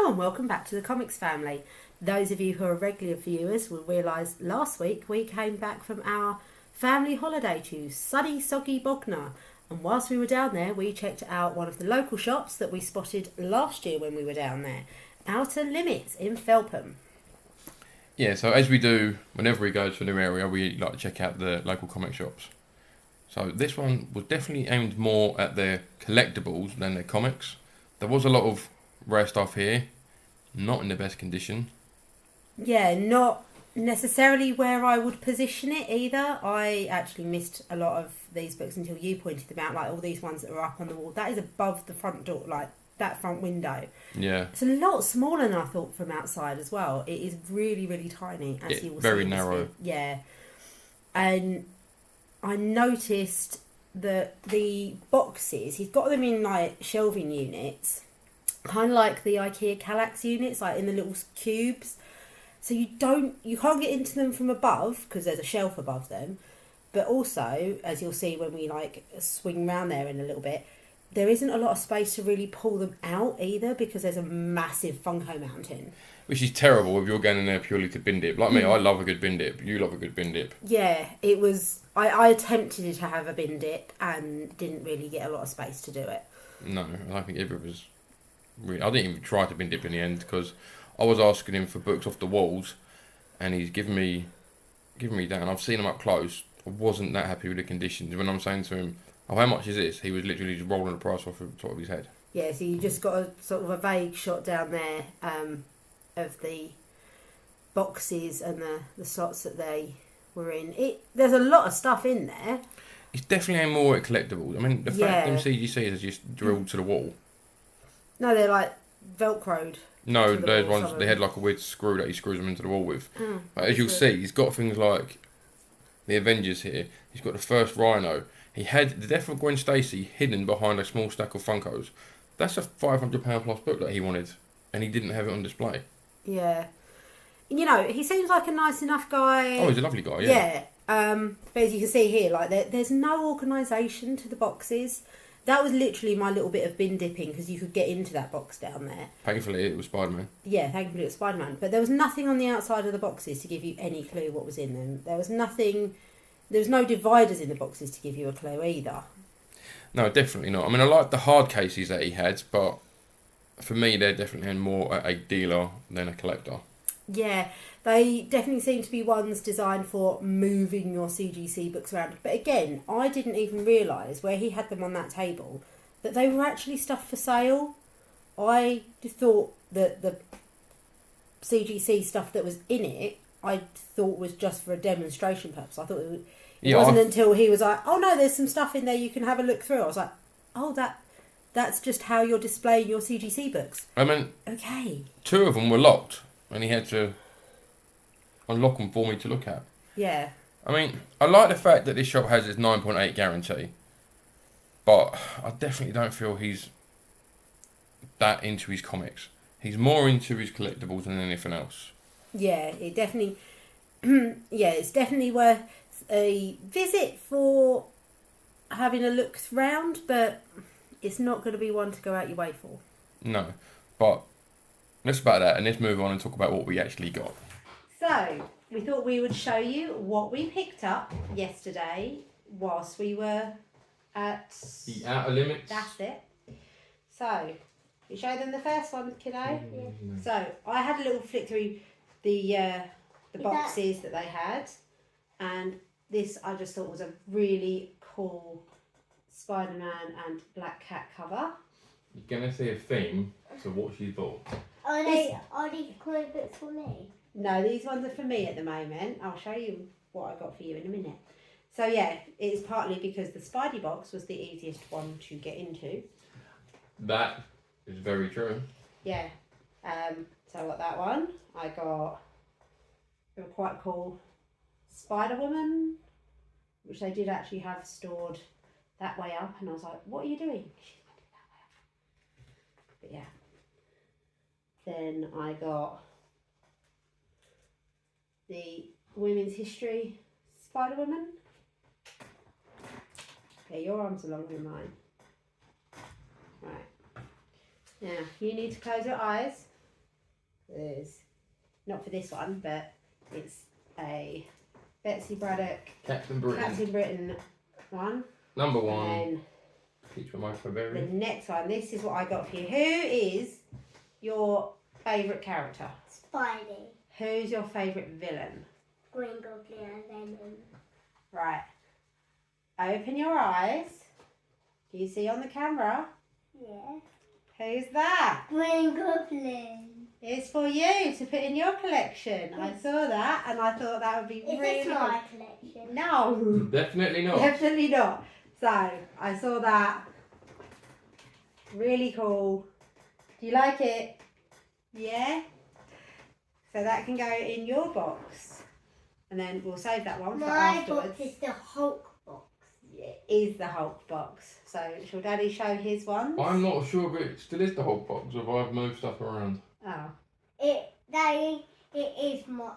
Hello and welcome back to the Comics Family. Those of you who are regular viewers will realise last week we came back from our family holiday to sunny, soggy Bognor, and whilst we were down there we checked out one of the local shops that we spotted last year when we were down there, Outer Limits in Felpham. Yeah, so as we do whenever we go to a new area, we like to check out the local comic shops. So this one was definitely aimed more at their collectibles than their comics. There was a lot of rare stuff here, not in the best condition. Yeah, not necessarily where I would position it either. I actually missed a lot of these books until you pointed them out, like all these ones that are up on the wall. That is above the front door, like that front window. Yeah. It's a lot smaller than I thought from outside as well. It is really, really tiny, as you will see. Very narrow. Yeah. And I noticed that the boxes, he's got them in like shelving units, kind of like the IKEA Kallax units, like in the little cubes. So you can't get into them from above because there's a shelf above them. But also, as you'll see when we like swing round there in a little bit, there isn't a lot of space to really pull them out either because there's a massive Funko mountain. Which is terrible if you're going in there purely to bin dip. Like me, I love a good bin dip. You love a good bin dip. Yeah, it was... I attempted to have a bin dip and didn't really get a lot of space to do it. No, I don't think either of us really... I didn't even try to bin dip in the end because I was asking him for books off the walls and he's giving me that, and I've seen them up close. I wasn't that happy with the conditions. When I'm saying to him, oh, how much is this? He was literally just rolling the price off the top of his head. Yeah, so you just got a sort of a vague shot down there of the boxes and the slots that they were in. There's a lot of stuff in there. It's definitely more at collectibles. I mean, the fact them CGCs are just drilled to the wall. No, they're like Velcroed. No, there's ones, they had like a weird screw that he screws them into the wall with. But as you'll see, he's got things like the Avengers here. He's got the first Rhino. He had The Death of Gwen Stacy hidden behind a small stack of Funkos. That's a £500 plus book that he wanted, and he didn't have it on display. Yeah. You know, he seems like a nice enough guy. Oh, he's a lovely guy, yeah. Yeah. But as you can see here, like there's no organisation to the boxes. That was literally my little bit of bin dipping because you could get into that box down there. Thankfully, it was Spider-Man. Yeah, thankfully it was Spider-Man. But there was nothing on the outside of the boxes to give you any clue what was in them. There was no dividers in the boxes to give you a clue either. No, definitely not. I mean, I like the hard cases that he had, but for me, they're definitely more a dealer than a collector. Yeah, they definitely seem to be ones designed for moving your CGC books around. But again, I didn't even realise where he had them on that table that they were actually stuff for sale. I thought that the CGC stuff that was in it, I thought was just for a demonstration purpose. I thought it wasn't until he was like, oh no, there's some stuff in there you can have a look through. I was like, oh, that's just how you're displaying your CGC books. I mean, okay. 2 of them were locked, and he had to unlock them for me to look at. Yeah. I mean, I like the fact that this shop has its 9.8 guarantee, but I definitely don't feel he's that into his comics. He's more into his collectibles than anything else. Yeah, it definitely... yeah, it's definitely worth a visit for having a look round, but it's not going to be one to go out your way for. No, but let's about that, and let's move on and talk about what we actually got. So, we thought we would show you what we picked up yesterday whilst we were at... The Outer Limits. That's it. So, you show them the first one, kiddo? Yeah. So, I had a little flick through the boxes that they had, and this I just thought was a really cool Spider-Man and Black Cat cover. You're going to see a theme to what she's bought. Are these comic books for me? No, these ones are for me at the moment. I'll show you what I got for you in a minute. So yeah, it's partly because the Spidey box was the easiest one to get into. That is very true. Yeah. So I got that one. I got a quite cool Spider-Woman, which they did actually have stored that way up, and I was like, what are you doing? She's going to do that way up. But yeah. Then I got the Women's History Spider-Woman. Okay, your arms are longer than mine. Right. Now, you need to close your eyes There's not for this one, but it's a Betsy Braddock Captain Britain one. number And 1. then Peach my the Barbarian. next one, this is what I got for you. Who is your favourite character? Spidey. Who's your favourite villain? Green Goblin and Venom. Right. Open your eyes. Do you see on the camera? Yeah. Who's that? Green Goblin. It's for you to put in your collection. I saw that and I thought that would be Is really this my collection? No. Definitely not. Definitely not. So, I saw that. Really cool. Do you like it? Yeah? So that can go in your box. And then we'll save that one for My afterwards. box is the Hulk box. It is the Hulk box. So, shall Daddy show his one? I'm not sure if it still is the Hulk box or if I've moved stuff around. Oh. Daddy, it is my.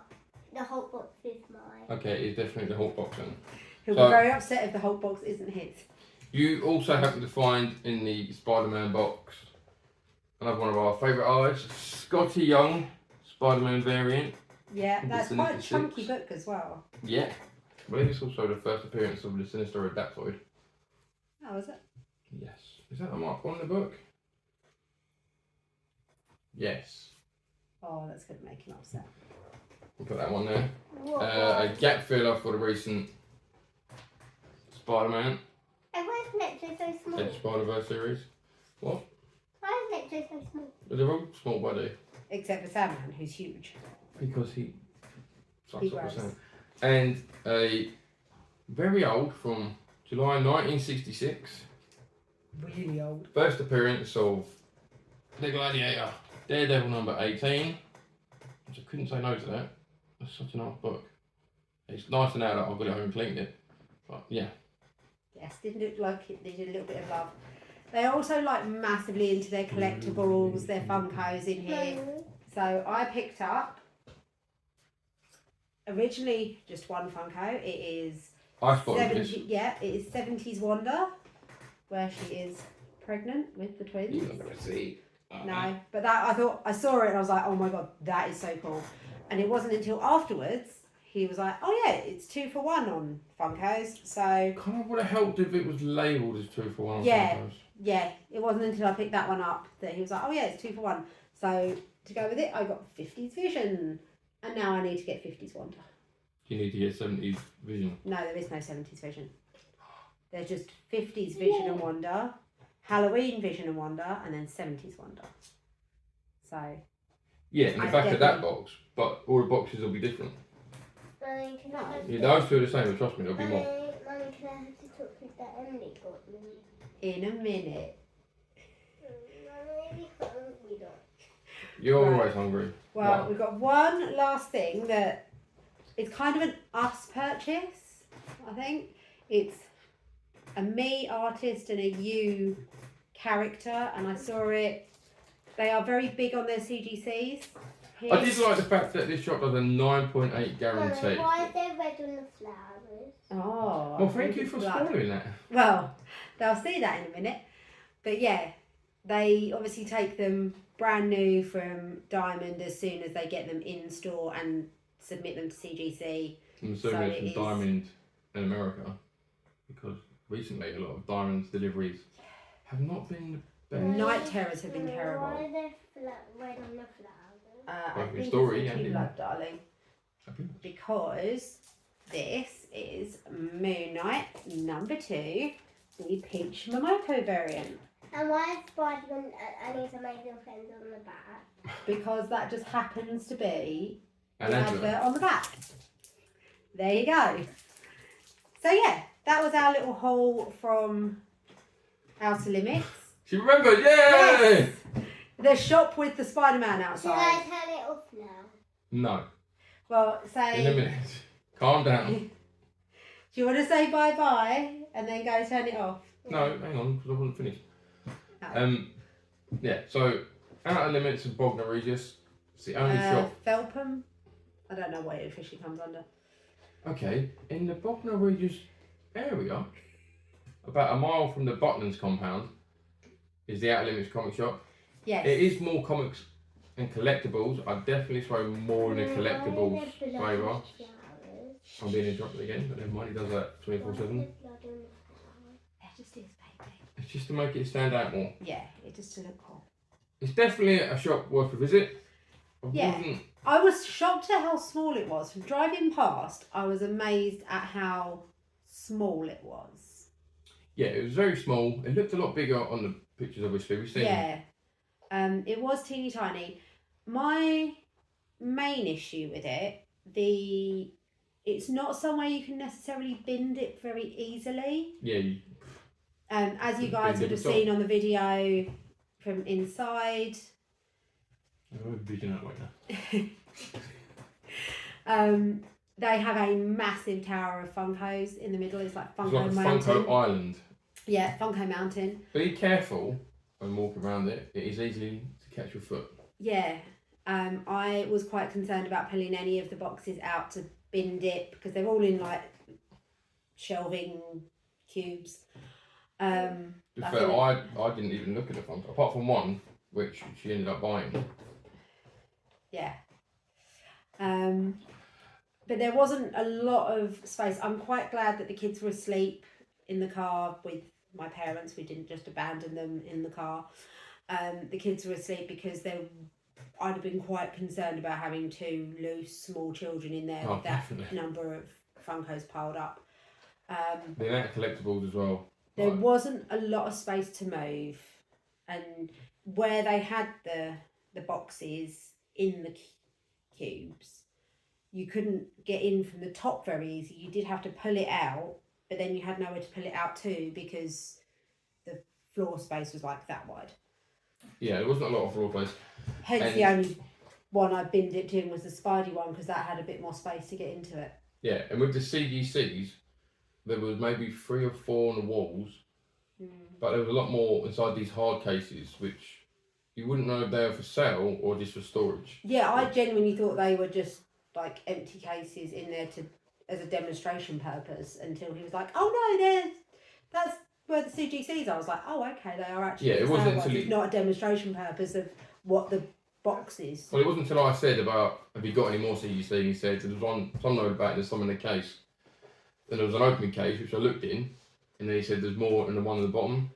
The Hulk box is mine. Okay, it is definitely the Hulk box then. He'll So- be very upset if the Hulk box isn't his. You also happen to find in the Spider-Man box another one of our favourite artists, Scotty Young, Spider-Man variant. Yeah, And that's the quite a Sinister chunky Six. book as well. Yeah. I believe it's also the first appearance of the Sinister Adaptoid. Oh, is it? Yes. Is that the mark on the book? Yes. Oh, that's going to make him upset. We'll put that one there. What A one? gap filler for the recent Spider-Man And why is Metro so small? Edge Spider-Verse series. What? Why is Metro so small? But they're all small body. Except for Sandman, who's huge. Because he sucks He up the grows. sand. And a very old from July 1966. Really old. First appearance of The Gladiator, Daredevil number 18. Which I couldn't say no to that. That's such an old book. It's nicer now that I've got it home and cleaned it. But yeah. Yes, didn't look like it needed a little bit of love. They're also like massively into their collectibles, their Funkos in here. So I picked up originally just one Funko. It is I spotted this. 70, yeah, it is 70s Wanda, where she is pregnant with the twins. You're not going to see. No, but that I saw it and I was like, oh my god, that is so cool. And it wasn't until afterwards he was like, oh yeah, it's 2 for 1 on Funkos. So Kind of would have helped if it was labelled as 2 for 1. Yeah. Sometimes. yeah, it wasn't until I picked that one up that he was like, oh yeah, it's 2 for 1. So to go with it, I got 50s Vision, and now I need to get 50s Wanda. You need to get 70s Vision. No, there is no 70s Vision. There's just 50s Vision and Wanda, Halloween Vision and Wanda, and then 70s Wanda. So Yeah, in the I back of that definitely- box, but all the boxes will be different. Mummy, can I have Yeah, the- those two are the same, but trust me, there'll be Mummy, more. Mummy, can I have the chocolate that Emily got me? in a minute. Mummy, we don't. You're Right. always hungry. Well, Right. we've got one last thing that is kind of an us purchase, I think. It's a me artist and a you character, and I saw it. They are very big on their CGCs. I did like the fact that this shop does a 9.8 Mummy, guarantee. why is there red on the flowers? Oh. Well, I thank think you it's for blood. spoiling that. Well, they'll see that in a minute. But yeah, they obviously take them brand new from Diamond as soon as they get them in store and submit them to CGC. I'm assuming So it's it from is- Diamond in America, because recently a lot of Diamond's deliveries have not been the best. Night terrors have been Mummy, terrible. Why is there red on the flowers? I Like your think story, it's yeah, True didn't Blood, darling, because this is Moon Knight number 2, the Peach Momoko variant. And why is Spider-Man and his amazing friends on the back? Because that just happens to be And the Angela. advert on the back. There you go. So yeah, that was our little haul from Outer Limits. She remembered, yay! Yes. The shop with the Spider-Man Should I outside. turn it off now? No, Well, in a say, minute. Calm down. do you want to say bye-bye and then go turn it off? No, hang on, because I wasn't finished. No. Yeah, so Outer Limits of Bognor Regis. It's the only shop. Felpham. I don't know what it officially comes under. Okay, in the Bognor Regis area, about a mile from the Butlins compound, is the Outer Limits comic shop. Yes. It is more comics and collectibles, I'd definitely throw more in the collectibles flavour. I'm being interrupted again, but never mind, he does that 24/7. It just is, baby. It's just to make it stand out more. Yeah, it just to look cool. It's definitely a shop worth a visit. I was shocked at how small it was. From driving past, I was amazed at how small it was. Yeah, it was very small. It looked a lot bigger on the pictures, obviously. We've seen. Yeah. It was teeny tiny. My main issue with it, it's not somewhere you can necessarily bend it very easily. Yeah. As you guys would have seen on the video from inside. I'm vision that way now. They have a massive tower of Funkos in the middle. It's like Funko it's like Mountain. Funko Island. Yeah, Funko Mountain. Be careful when walking around it. It is easy to catch your foot. Yeah. I was quite concerned about pulling any of the boxes out to bin dip because they're all in like shelving cubes. To be fair, I didn't even look at the Funko apart from one which she ended up buying. Yeah. But there wasn't a lot of space. I'm quite glad that the kids were asleep in the car with my parents. We didn't just abandon them in the car. The kids were asleep because I'd have been quite concerned about having two loose small children in there with that number of Funkos piled up. The amount of collectibles as well. There wasn't a lot of space to move, and where they had the boxes in the cubes, you couldn't get in from the top very easy. You did have to pull it out, but then you had nowhere to pull it out to because the floor space was like that wide. Yeah, there wasn't a lot of floor space. Hence the only one I bin dipped in was the Spidey one because that had a bit more space to get into it. Yeah, and with the CGCs, there was maybe 3 or 4 on the walls, but there was a lot more inside these hard cases, which you wouldn't know if they were for sale or just for storage. Yeah, I genuinely thought they were just like empty cases in there as a demonstration purpose until he was like, "Oh no, that's where the CGCs are." I was like, "Oh, okay, they are actually." Yeah, it wasn't until it's not a demonstration purpose of what the box is. Well, it wasn't until I said about, "Have you got any more CGC?" And he said, "There's some know about it, there's some in the case." Then there was an opening case which I looked in, and then he said, "There's more in the one at the bottom."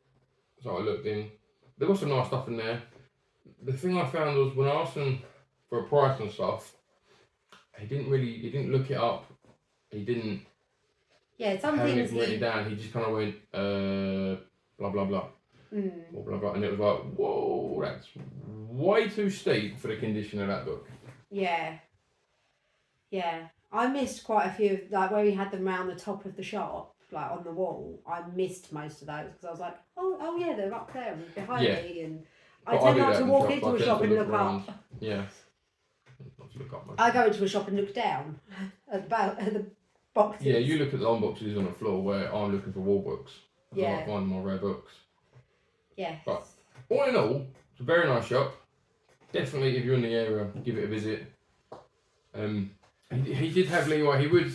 So I looked in. There was some nice stuff in there. The thing I found was when I asked him for a price and stuff, he didn't look it up. He didn't. Yeah, some have things. It written down. He just kind of went, blah blah blah, or blah blah, and it was like, whoa, that's way too steep for the condition of that book. Yeah. Yeah, I missed quite a few, like where we had them round the top of the shop, like on the wall. I missed most of those because I was like, oh yeah, they're up there and behind me, and I tend not to walk into a shop and look up. Yeah. Not to look up. I go into a shop and look down at the boxes. Yeah, you look at the long boxes on the floor where I'm looking for wall books. I like finding more rare books. Yeah. But all in all, it's a very nice shop. Definitely, if you're in the area, give it a visit. He did have leeway. He would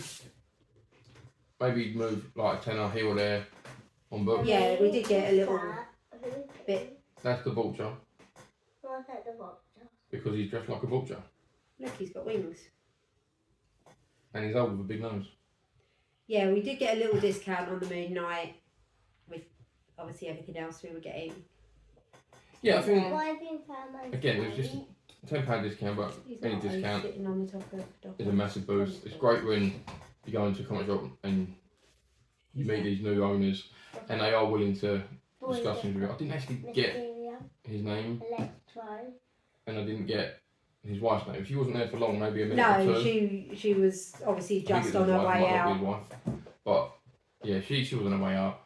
maybe move like a tenner here or there on books. Yeah, we did get a little bit. That's the vulture. What's that, the vulture? Because he's dressed like a vulture. Look, he's got wings. And he's old with a big nose. Yeah, we did get a little discount on the Moon Knight with obviously everything else we were getting. Yeah, I think, Again, again, it was just a £10 discount, but any discount on the top of is a massive boost. It's great when you go into a comic shop and you meet these new owners and they are willing to discuss things with you. I didn't actually get his name, and I didn't get his wife's name. She wasn't there for long, maybe a minute or two. she was obviously just on her way out. But yeah, she was on her way out.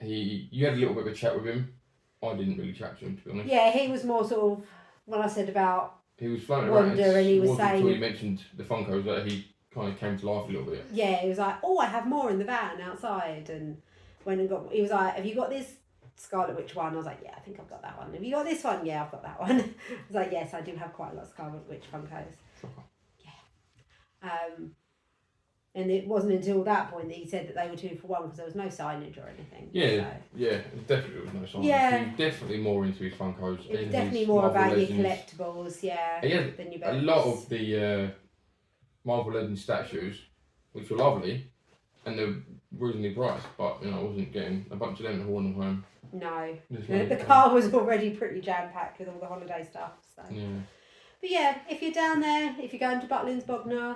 You had a little bit of a chat with him. I didn't really chat to him, to be honest. Yeah, he was more sort of, when I said about he was floating around, Wonder, and he was saying until you mentioned the Funkos that he kind of came to life a little bit. Yeah, he was like, "Oh, I have more in the van outside," and went and got. He was like, "Have you got this Scarlet Witch one?" I was like, "Yeah, I think I've got that one." "Have you got this one?" "Yeah, I've got that one." I was like, "Yes, I do have quite a lot of Scarlet Witch Funkos." Shocker. Yeah. And it wasn't until that point that he said that they were 2 for 1 because there was no signage or anything. Yeah, so. yeah, definitely was no signage. Yeah. He was definitely more into his Funkos. It was and definitely his more Marvel about Legends. your collectibles, yeah, than your books. A lot of the Marvel Legends statues, which were lovely, and they're reasonably priced, but I wasn't getting a bunch of them at Hornham home. No, the car was already pretty jam-packed with all the holiday stuff. So. Yeah. But yeah, if you're down there, if you're going to Butlins, Bognor,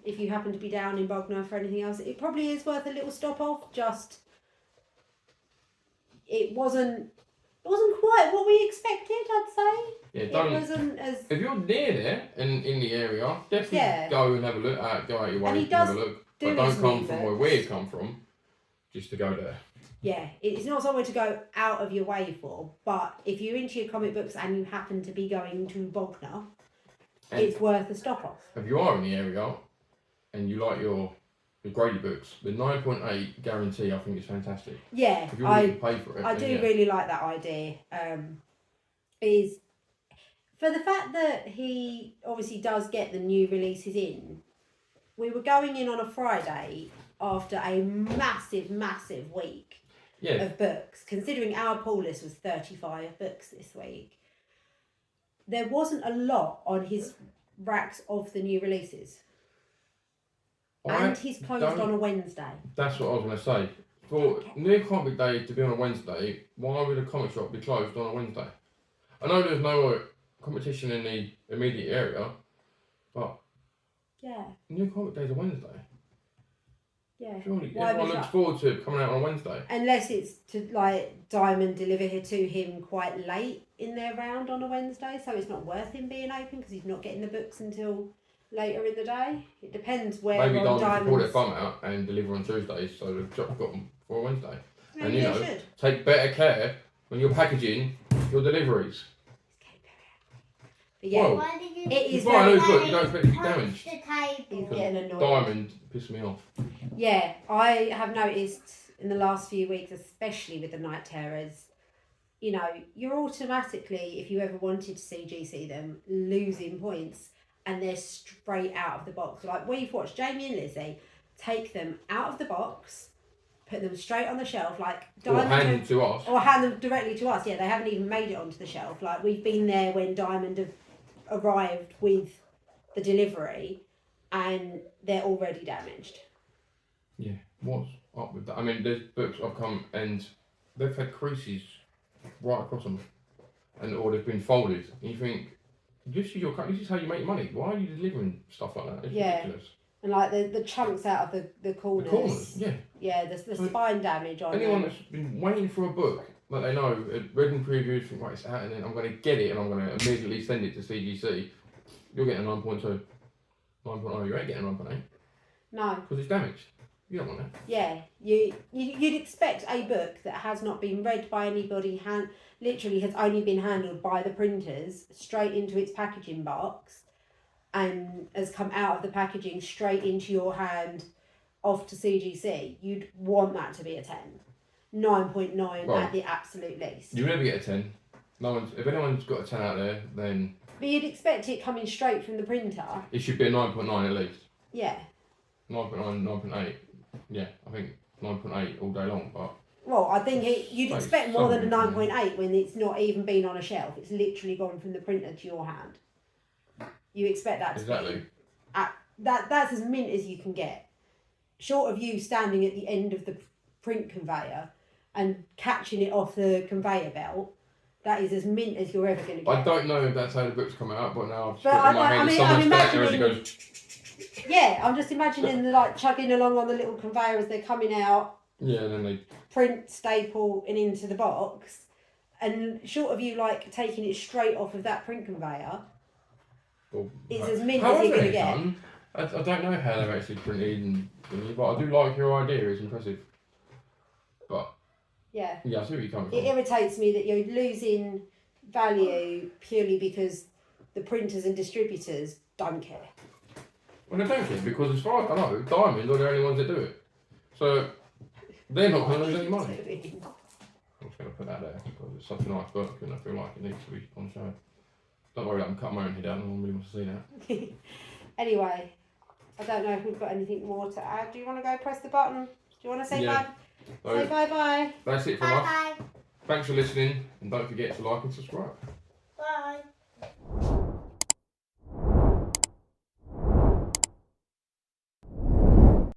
if you happen to be down in Bognor for anything else, it probably is worth a little stop off. Just it wasn't quite what we expected, I'd say. Yeah, it wasn't as. If you're near there and in the area, definitely go and have a look. Go out your way and have a look. But don't come from where we've come from, just to go there. Yeah, it's not somewhere to go out of your way for, but if you're into your comic books and you happen to be going to Bognor, it's worth a stop off. If you are in the area and you like your Grady books, the 9.8 guarantee I think is fantastic. Yeah, if you really pay for it, I do really like that idea. Is for the fact that he obviously does get the new releases in. We were going in on a Friday after a massive week. Of books, considering our pull list was 35 books this week. There wasn't a lot on his racks of the new releases. And he's closed on a Wednesday. That's what I was going to say. For New Comic Day to be on a Wednesday, why would a comic shop be closed on a Wednesday? I know there's no competition in the immediate area, but New Comic Day's a Wednesday. Yeah. Surely everyone looks forward to it coming out on Wednesday. Unless it's to Diamond deliver it to him quite late in their round on a Wednesday, so it's not worth him being open because he's not getting the books until later in the day. It depends where. Maybe Diamond pull their bum out and deliver on Tuesdays, so the shop got them for a Wednesday. Maybe and take better care when you're packaging your deliveries. But yeah, why did you it is very. You don't expect it to be damaged. He's getting annoyed. Diamond pissed me off. Yeah, I have noticed in the last few weeks, especially with the Night Terrors, you're automatically, if you ever wanted to CGC them, losing points, and they're straight out of the box. Like we've watched Jamie and Lizzie take them out of the box, put them straight on the shelf, or hand them to us. Or hand them directly to us. Yeah, they haven't even made it onto the shelf. Like we've been there when Diamond have arrived with the delivery and they're already damaged. Yeah, what's up with that? I mean, there's books I've come and they've had creases right across them, or they've been folded. And you think, this is how you make money. Why are you delivering stuff like that? It's ridiculous. And the chunks out of the corners. The corners, yeah. Yeah, the spine damage on anyone that's been waiting for a book that they know, read in previews, think, right, it's out, and then I'm going to get it and I'm going to immediately send it to CGC, you're getting a 9.2. 9.0, you ain't getting a 9.8. No. Because it's damaged. You don't want that. Yeah, you'd expect a book that has not been read by anybody, literally has only been handled by the printers, straight into its packaging box, and has come out of the packaging straight into your hand, off to CGC. You'd want that to be a 10. 9.9 at the absolute least. You never get a 10. If anyone's got a 10 out there, then... But you'd expect it coming straight from the printer. It should be a 9.9 at least. Yeah. 9.9, 9.8. Yeah, I think 9.8 all day long, but... Well, I think you'd expect more than a 9.8 when it's not even been on a shelf. It's literally gone from the printer to your hand. You expect that to be... That's as mint as you can get. Short of you standing at the end of the print conveyor and catching it off the conveyor belt, that is as mint as you're ever going to get. I don't know if that's how the books come out, but now I've just got in my hand someone's there as it goes... Yeah, I'm just imagining chugging along on the little conveyor as they're coming out. Yeah, and then they... Print, staple, and into the box. And short of you taking it straight off of that print conveyor, it's as mint as you're going to get. I don't know how they've actually printed but I do like your idea, it's impressive. But... Yeah, I see where you're coming from. It irritates me that you're losing value purely because the printers and distributors don't care. Well, they don't care because as far as I know, Diamond are the only ones that do it. So, they're not going to lose any money. I'm just going to put that there because it's such a nice book and I feel like it needs to be on show. Don't worry, I'm cutting my own head out, no one really wants to see that. Anyway, I don't know if we've got anything more to add. Do you want to go press the button? Do you want to say bye? So Say bye-bye. that's it from us. Bye bye. Thanks for listening, and don't forget to like and subscribe.